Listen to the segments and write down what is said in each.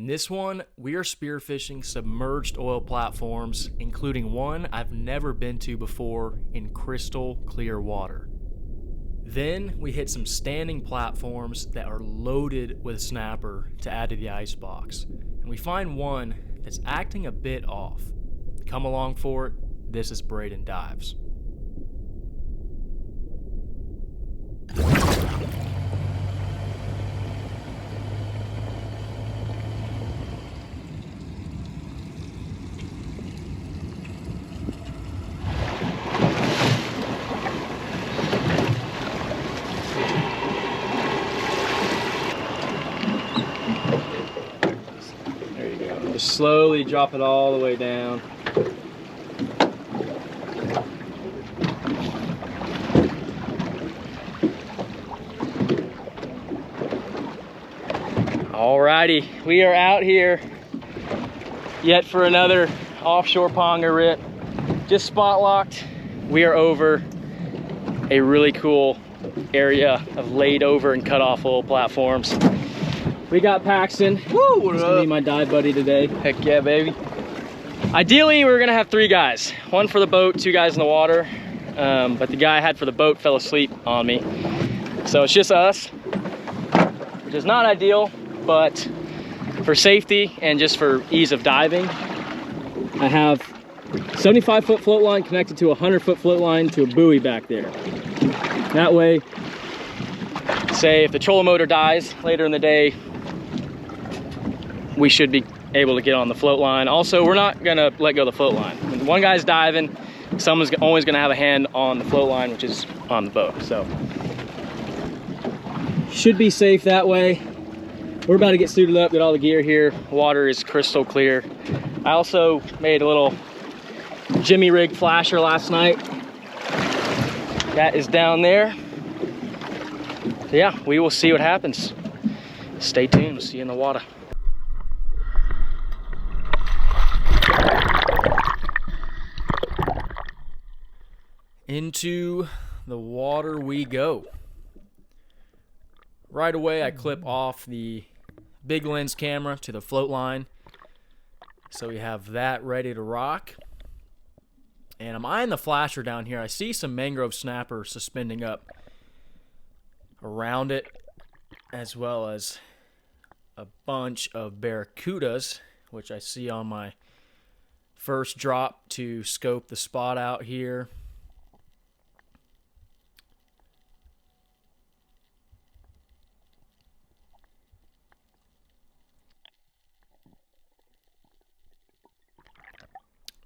In this one, we are spearfishing submerged oil platforms, including one I've never been to before in crystal clear water. Then we hit some standing platforms that are loaded with snapper to add to the icebox. And we find one that's acting a bit off. Come along for it. This is Braden Dives. There you go. Just slowly drop it all the way down. Alrighty, we are out here yet for another offshore Panga rip. Just spot locked. We are over a really cool area of laid over and cut off oil platforms. We got Paxton. Woo, what He's up? gonna be my dive buddy today. Heck yeah, baby. Ideally, we were gonna have 3 guys. 1 for the boat, 2 guys in the water. But the guy I had for the boat fell asleep on me. So it's just us, which is not ideal, but for safety and just for ease of diving, I have 75-foot float line connected to a 100-foot float line to a buoy back there. That way, say if the trolling motor dies later in the day, we should be able to get on the float line. Also, we're not gonna let go of the float line. When one guy's diving, someone's always gonna have a hand on the float line, which is on the boat. So, should be safe that way. We're about to get suited up, get all the gear here. Water is crystal clear. I also made a little Jimmy rig flasher last night. That is down there. So yeah, we will see what happens. Stay tuned, we'll see you in the water. Into the water we go. Right away, I clip off the big lens camera to the float line. So we have that ready to rock. And I'm eyeing the flasher down here. I see some mangrove snapper suspending up around it, as well as a bunch of barracudas, which I see on my first drop to scope the spot out here.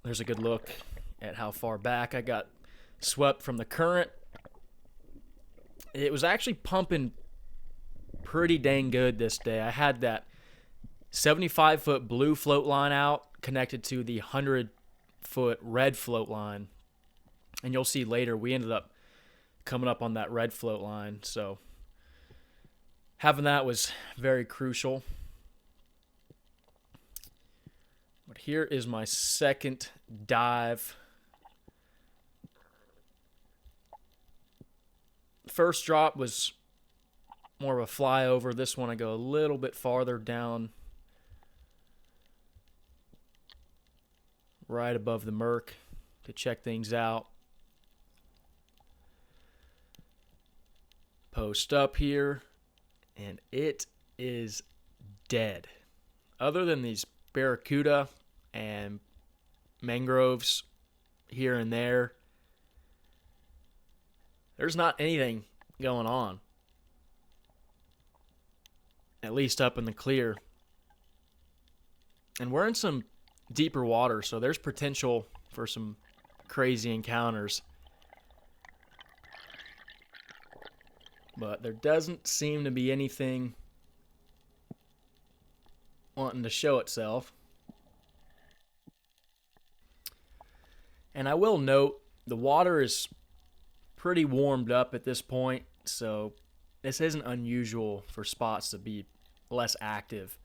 There's a good look at how far back I got swept from the current. It was actually pumping pretty dang good this day. I had that 75-foot blue float line out connected to the 100-foot red float line. And you'll see later we ended up coming up on that red float line. So having that was very crucial. But here is my second dive. First drop was more of a flyover. This one I go a little bit farther down, right above the murk to check things out. Post up here, and it is dead. Other than these barracuda and mangroves here and there, there's not anything going on, at least up in the clear. And we're in some deeper water, so there's potential for some crazy encounters. But there doesn't seem to be anything wanting to show itself. And I will note, the water is pretty warmed up at this point, so this isn't unusual for spots to be less active.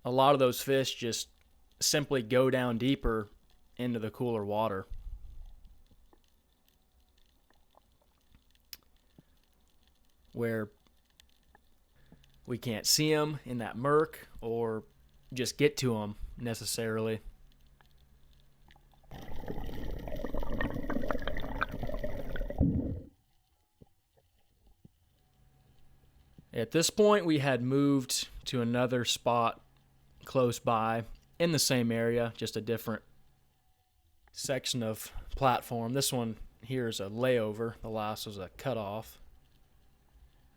A lot of those fish just simply go down deeper into the cooler water. Where we can't see them in that murk or just get to them necessarily. At this point, we had moved to another spot close by in the same area, just a different section of platform. This one here is a layover. The last was a cutoff.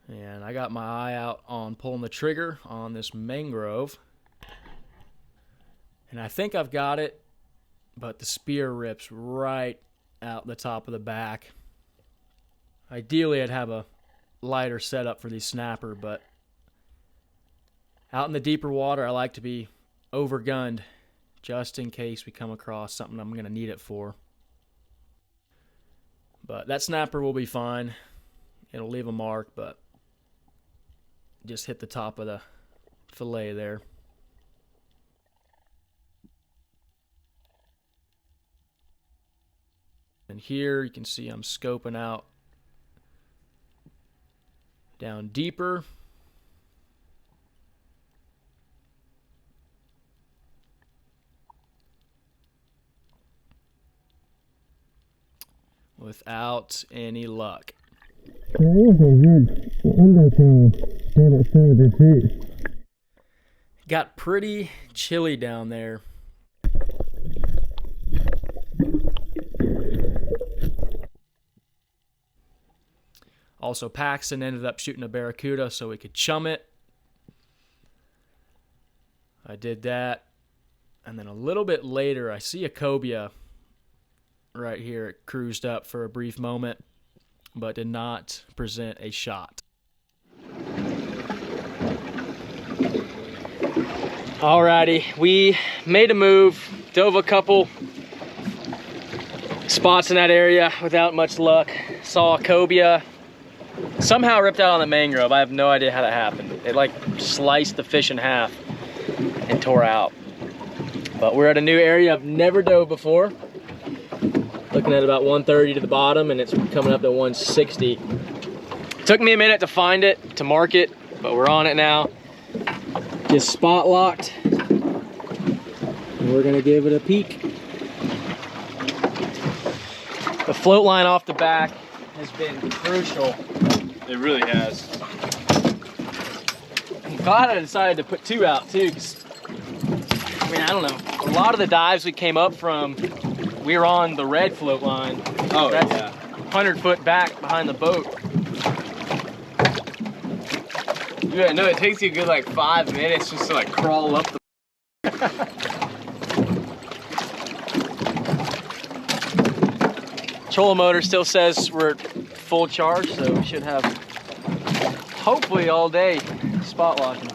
And I got my eye out on pulling the trigger on this mangrove. And I think I've got it, but the spear rips right out the top of the back. Ideally, I'd have a lighter setup for these snapper, but out in the deeper water, I like to be overgunned just in case we come across something I'm going to need it for. But that snapper will be fine. It'll leave a mark, but just hit the top of the fillet there. And here you can see I'm scoping out down deeper. Without any luck. Got pretty chilly down there. Also, Paxton ended up shooting a barracuda so we could chum it. I did that. And then a little bit later, I see a cobia right here. It cruised up for a brief moment, but did not present a shot. Alrighty, we made a move, dove a couple spots in that area without much luck. Saw a cobia. Somehow ripped out on the mangrove. I have no idea how that happened. It like sliced the fish in half and tore out. But we're at a new area I've never dove before. Looking at about 130 to the bottom, and it's coming up to 160. Took me a minute to find it, to mark it, but we're on it now. Just spot locked. And we're gonna give it a peek. The float line off the back has been crucial. It really has. I'm glad I decided to put two out too, because I mean, I don't know. A lot of the dives we came up from, we were on the red float line. Oh, that's yeah. 100 foot back behind the boat. Yeah, no, it takes you a good like 5 minutes just to like crawl up the Chola motor still says we're at full charge, so we should have hopefully all day spot locking.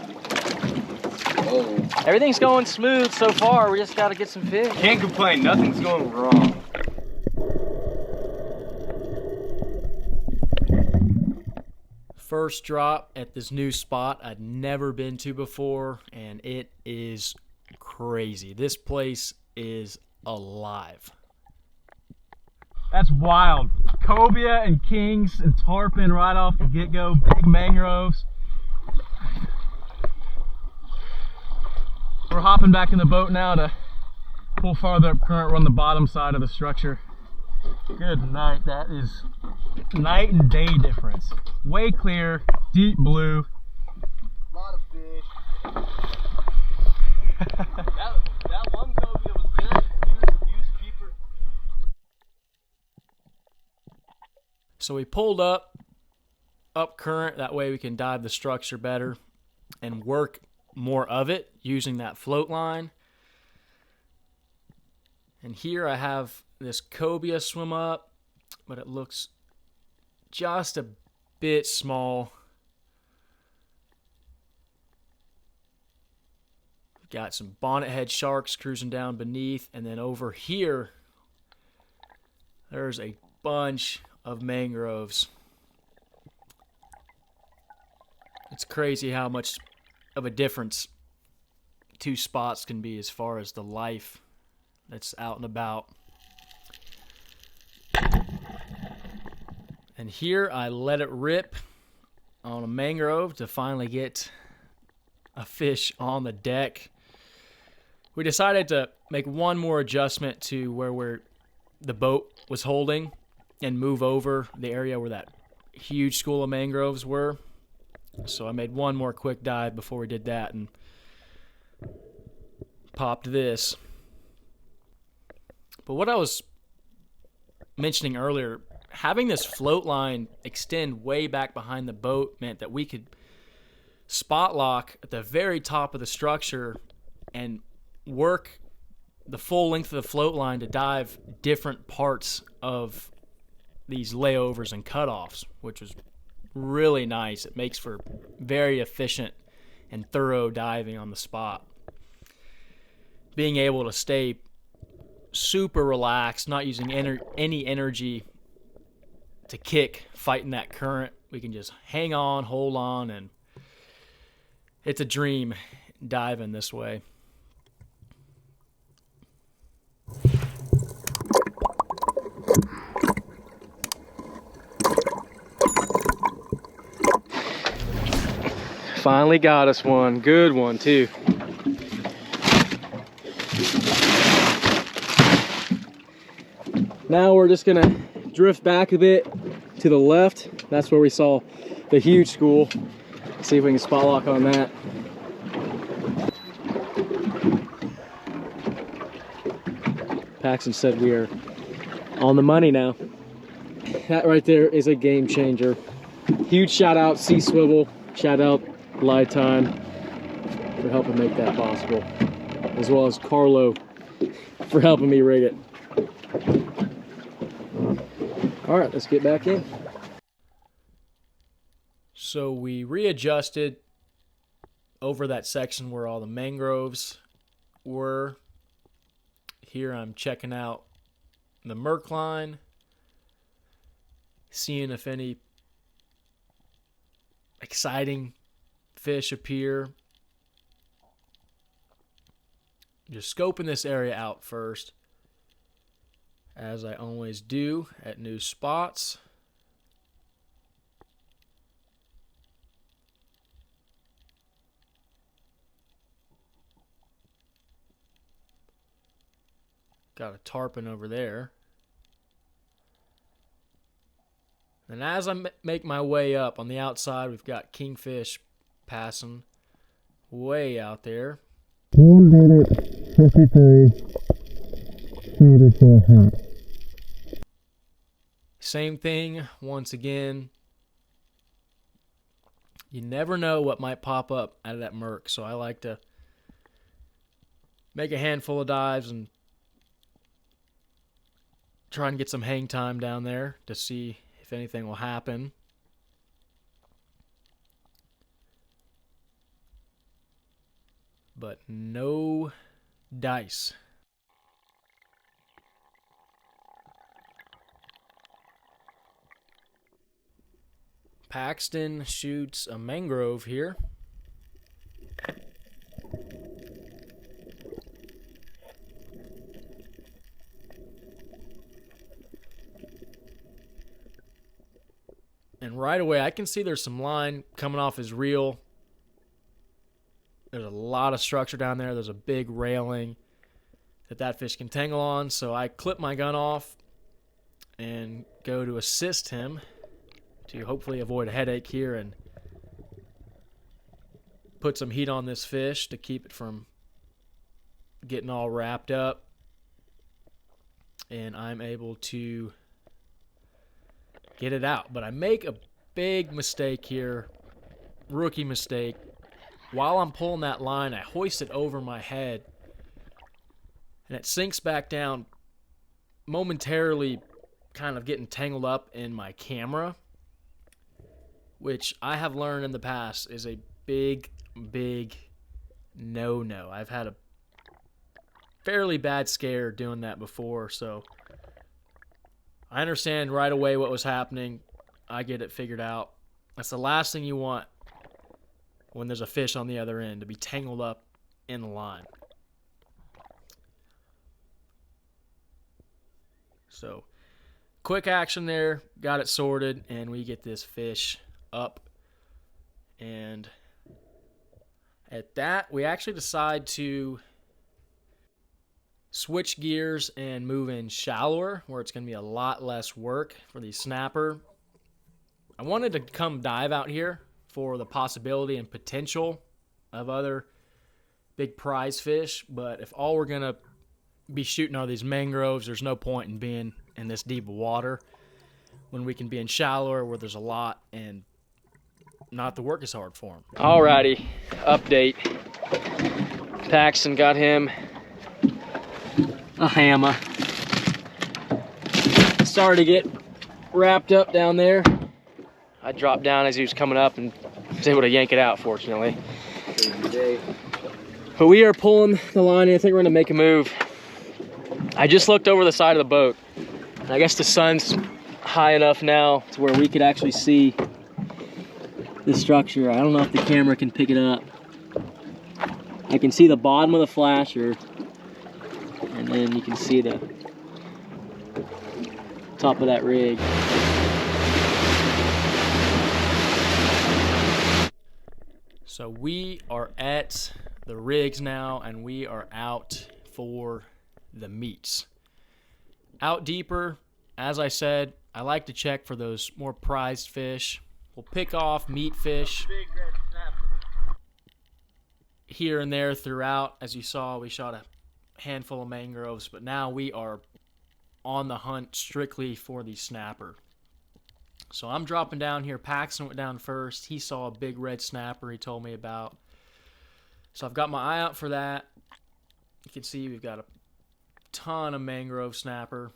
Oh. Everything's going smooth so far. We just got to get some fish. Can't complain, nothing's going wrong. First drop at this new spot I'd never been to before, and it is crazy. This place is alive. That's wild. Cobia and kings and tarpon right off the get-go. Big mangroves. We're hopping back in the boat now to pull farther up current. We're on the bottom side of the structure. Good night. That is night and day difference. Way clear, deep blue. A lot of fish. that one cobia was good. He was cheaper. So we pulled up current. That way we can dive the structure better and work more of it using that float line. And here I have this cobia swim up, but it looks just a bit small. Got some bonnethead sharks cruising down beneath, and then over here there's a bunch of mangroves. It's crazy how much of a difference two spots can be as far as the life that's out and about. And here I let it rip on a mangrove to finally get a fish on the deck. We decided to make one more adjustment to where the boat was holding and move over the area where that huge school of mangroves were. So I made one more quick dive before we did that and popped this. But what I was mentioning earlier, having this float line extend way back behind the boat meant that we could spot lock at the very top of the structure and work the full length of the float line to dive different parts of these layovers and cutoffs, which was really nice. It makes for very efficient and thorough diving on the spot. Being able to stay super relaxed, not using any energy to kick, fighting that current. We can just hang on, hold on, and it's a dream diving this way. Finally got us one. Good one, too. Now we're just gonna drift back a bit to the left. That's where we saw the huge school. See if we can spot lock on that. Paxton said we are on the money now. That right there is a game changer. Huge shout out Sea Swivel, shout out LiTime for helping make that possible, as well as Carlo for helping me rig it. All right, let's get back in. So we readjusted over that section where all the mangroves were. Here I'm checking out the Merc line, seeing if any exciting fish appear. Just scoping this area out first, as I always do at new spots. Got a tarpon over there. And as I make my way up on the outside, we've got kingfish passing way out there. 253, 34 hot. Same thing once again. You never know what might pop up out of that Merc, so I like to make a handful of dives and try and get some hang time down there to see if anything will happen. But no dice. Paxton shoots a mangrove here. And right away, I can see there's some line coming off his reel. There's a lot of structure down there. There's a big railing that fish can tangle on. So I clip my gun off and go to assist him to hopefully avoid a headache here and put some heat on this fish to keep it from getting all wrapped up. And I'm able to get it out. But I make a big mistake here, rookie mistake. While I'm pulling that line, I hoist it over my head, and it sinks back down, momentarily kind of getting tangled up in my camera, which I have learned in the past is a big, big no-no. I've had a fairly bad scare doing that before, so I understand right away what was happening. I get it figured out. That's the last thing you want when there's a fish on the other end, to be tangled up in the line. So, quick action there, got it sorted, and we get this fish up and At that, we actually decide to switch gears and move in shallower, where it's going to be a lot less work for the snapper. I wanted to come dive out here for the possibility and potential of other big prize fish, but if all we're going to be shooting are these mangroves, there's no point in being in this deep water when we can be in shallower where there's a lot and not the work is hard for them. Alrighty, update. Paxton got him a hammer. Started to get wrapped up down there. I dropped down as he was coming up and was able to yank it out, fortunately. But we are pulling the line in. I think we're gonna make a move. I just looked over the side of the boat. And I guess the sun's high enough now to where we could actually see the structure. I don't know if the camera can pick it up. I can see the bottom of the flasher, and then you can see the top of that rig. So we are at the rigs now, and we are out for the meats. Out deeper, as I said, I like to check for those more prized fish. We'll pick off meat fish here and there throughout. As you saw, we shot a handful of mangroves, but now we are on the hunt strictly for the snapper. So I'm dropping down here. Paxton went down first. He saw a big red snapper he told me about. So I've got my eye out for that. You can see we've got a ton of mangrove snapper.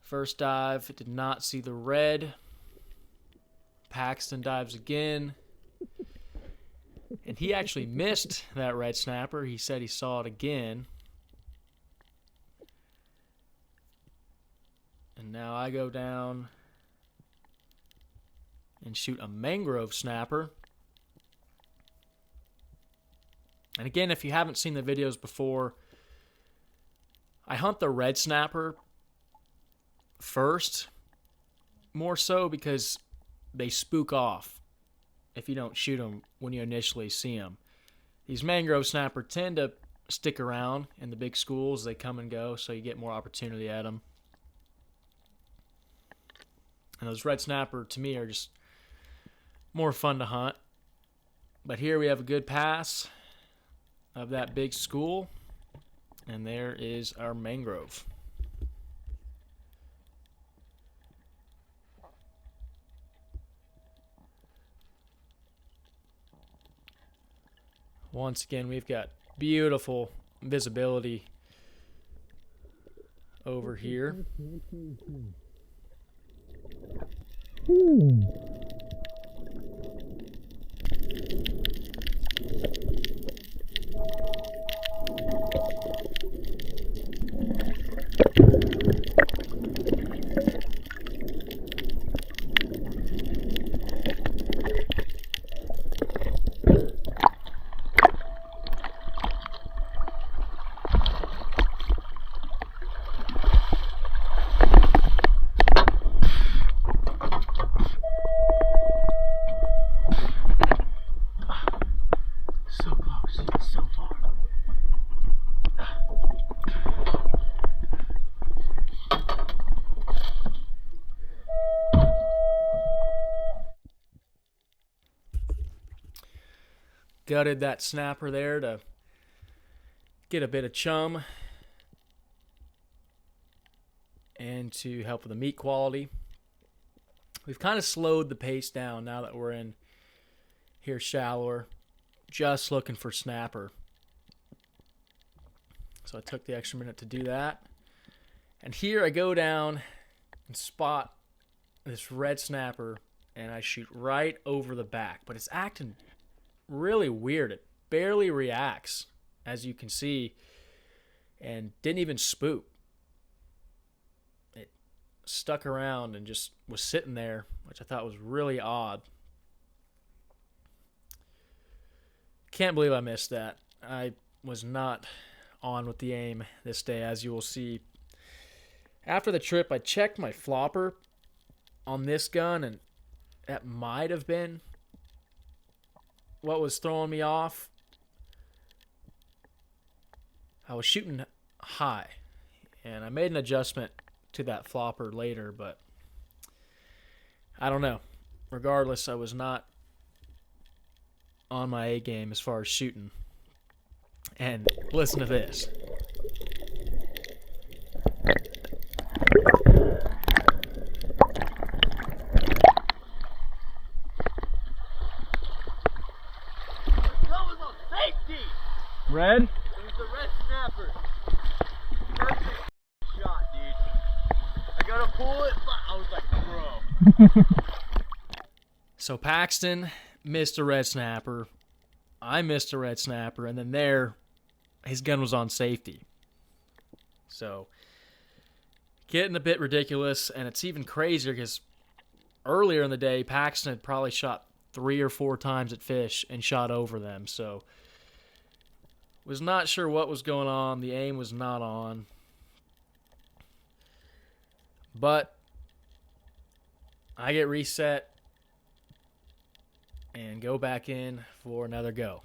First dive, did not see the red. Paxton dives again. And he actually missed that red snapper. He said he saw it again. And now I go down and shoot a mangrove snapper. And again, if you haven't seen the videos before, I hunt the red snapper first, more so because they spook off if you don't shoot them when you initially see them. These mangrove snapper tend to stick around in the big schools. They come and go, so you get more opportunity at them. And those red snapper, to me, are just more fun to hunt. But here we have a good pass of that big school, and there is our mangrove. Once again, we've got beautiful visibility over here. Gutted that snapper there to get a bit of chum and to help with the meat quality. We've kind of slowed the pace down now that we're in here shallower, just looking for snapper. So I took the extra minute to do that. And here I go down and spot this red snapper, and I shoot right over the back, but it's acting really weird. It barely reacts, as you can see, and didn't even spook. It stuck around and just was sitting there, which I thought was really odd. Can't believe I missed that. I was not on with the aim this day, as you will see. After the trip, I checked my flopper on this gun, and that might have been what was throwing me off. I was shooting high, and I made an adjustment to that flopper later, but I don't know. Regardless, I was not on my A game as far as shooting. And listen to this. That was a safety! Red? It was the red snapper. Perfect shot, dude. I gotta pull it, but I was like, bro. So Paxton missed a red snapper. I missed a red snapper, and then there, his gun was on safety. So, getting a bit ridiculous, and it's even crazier because earlier in the day, Paxton had probably shot 3 or 4 times at fish and shot over them. So, was not sure what was going on. The aim was not on. But I get reset and go back in for another go.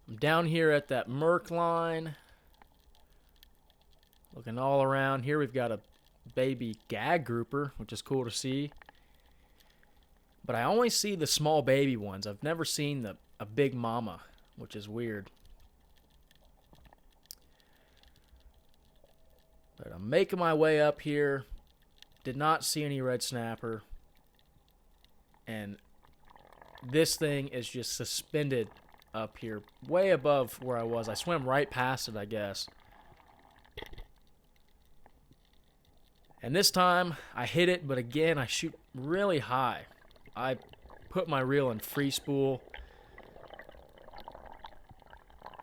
I'm down here at that Merc line, looking all around. Here we've got a baby gag grouper, which is cool to see. But I only see the small baby ones. I've never seen a big mama, which is weird. But I'm making my way up here. Did not see any red snapper. And this thing is just suspended up here, way above where I was. I swam right past it, I guess. And this time, I hit it, but again, I shoot really high. I put my reel in free spool,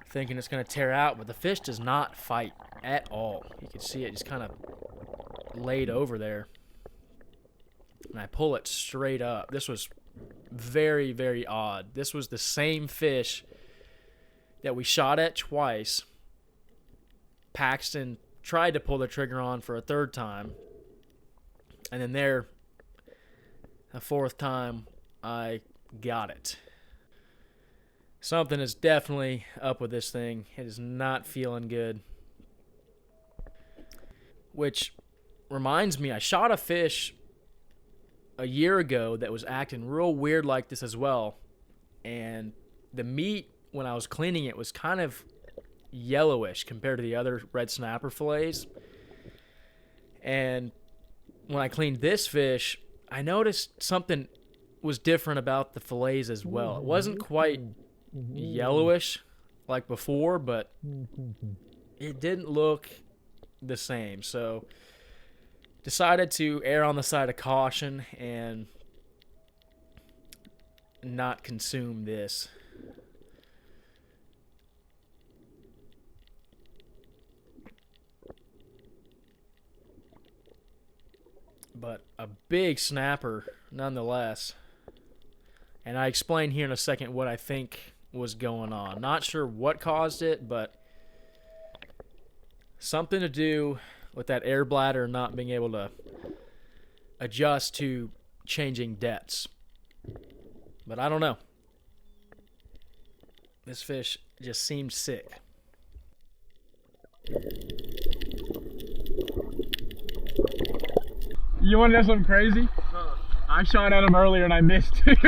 thinking it's going to tear out, but the fish does not fight at all. You can see it just kind of laid over there. And I pull it straight up. This was very, very odd. This was the same fish that we shot at twice. Paxton tried to pull the trigger on for a 3rd time. And then there, a 4th time, I got it. Something is definitely up with this thing. It is not feeling good. Which reminds me, I shot a fish a year ago that was acting real weird like this as well. And the meat, when I was cleaning it, was kind of yellowish compared to the other red snapper fillets. And when I cleaned this fish, I noticed something was different about the fillets as well. It wasn't quite yellowish like before, but it didn't look the same. So decided to err on the side of caution and not consume this. But a big snapper nonetheless. And I explain here in a second what I think was going on. Not sure what caused it, but something to do with that air bladder not being able to adjust to changing depths. But I don't know. This fish just seemed sick. You want to know something crazy? Huh. I shot at him earlier and I missed too. Dude,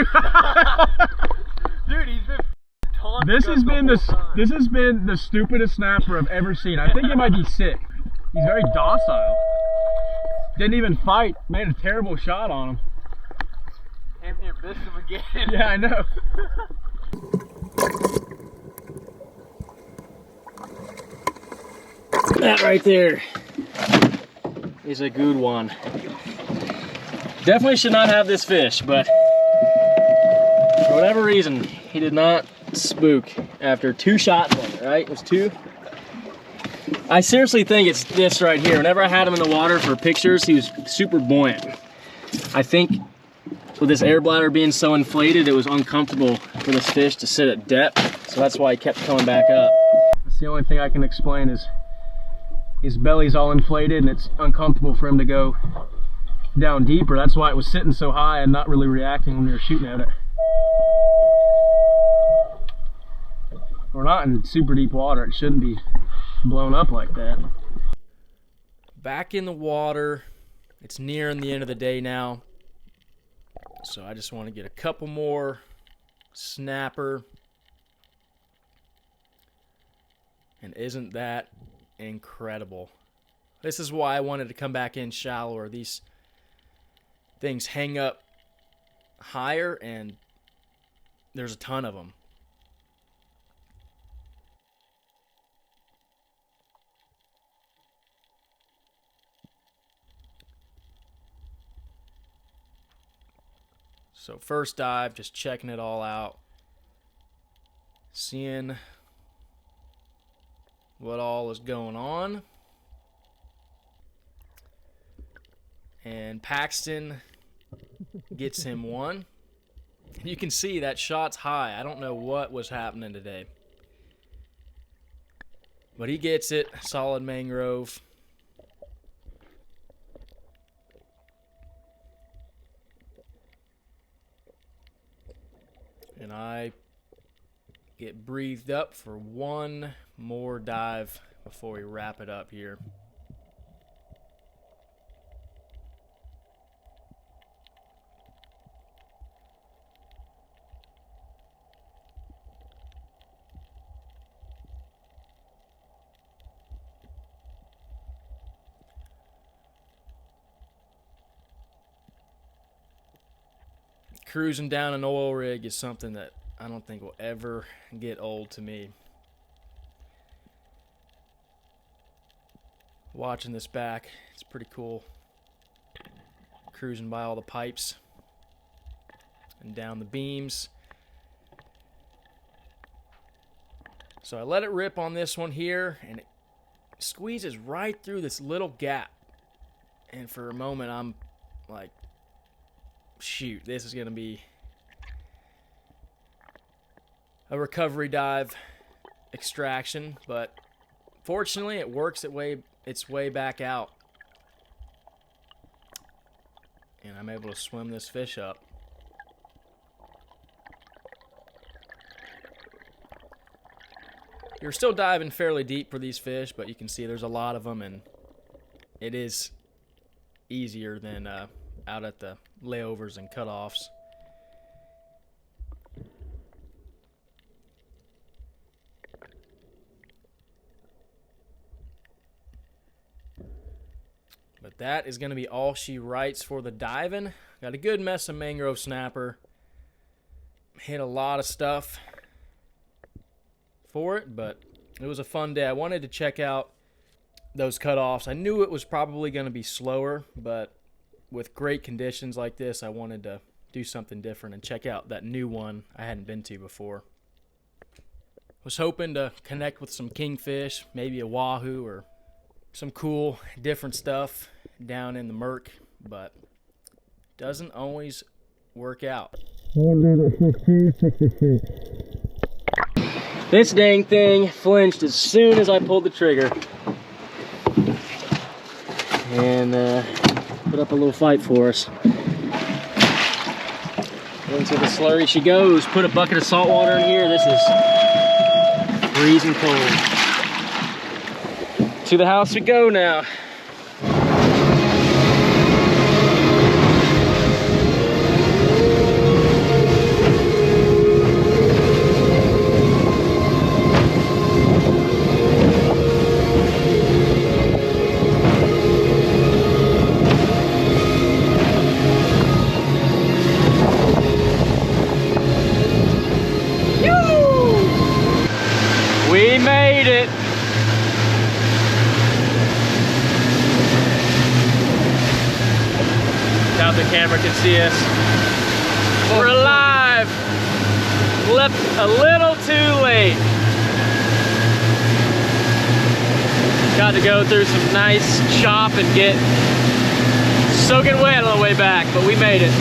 he's been taunting This us has been the whole time. this has been the stupidest snapper I've ever seen. I think he might be sick. He's very docile. Didn't even fight. Made a terrible shot on him. Damn near missed him again. Yeah, I know. That right there is a good one. Definitely should not have this fish, but for whatever reason, he did not spook after 2 shots on it, right? It was 2. I seriously think it's this right here. Whenever I had him in the water for pictures, he was super buoyant. I think with this air bladder being so inflated, it was uncomfortable for this fish to sit at depth, so that's why he kept coming back up. That's the only thing I can explain is his belly's all inflated and it's uncomfortable for him to go down deeper. That's why it was sitting so high and not really reacting when we were shooting at it. We're not in super deep water. It shouldn't be blown up like that. Back in the water. It's nearing the end of the day now. So I just want to get a couple more snapper. And isn't that incredible? This is why I wanted to come back in shallower. These things hang up higher and there's a ton of them. So first dive, just checking it all out, seeing what all is going on. And Paxton gets him one. You can see that shot's high. I don't know what was happening today. But he gets it, solid mangrove. And I get breathed up for one more dive before we wrap it up here. Cruising down an oil rig is something that I don't think will ever get old to me. Watching this back, it's pretty cool. Cruising by all the pipes and down the beams. So I let it rip on this one here, and it squeezes right through this little gap. And for a moment, I'm like, shoot, this is going to be a recovery dive extraction, but fortunately it works its way back out, and I'm able to swim this fish up. You're still diving fairly deep for these fish, but you can see there's a lot of them, and it is easier than out at the layovers and cutoffs. But that is going to be all she writes for the diving. Got a good mess of mangrove snapper. Hit a lot of stuff for it, but it was a fun day. I wanted to check out those cutoffs. I knew it was probably going to be slower, but with great conditions like this, I wanted to do something different and check out that new one I hadn't been to before. Was hoping to connect with some kingfish, maybe a wahoo or some cool different stuff down in the murk, but doesn't always work out. This dang thing flinched as soon as I pulled the trigger. And put up a little fight for us. Into the slurry she goes. Put a bucket of salt water in here. This is freezing cold. To the house we go now. We made it. Doubt the camera can see us. We're alive. Left a little too late. Got to go through some nice chop and get soaking wet on the way back, but we made it.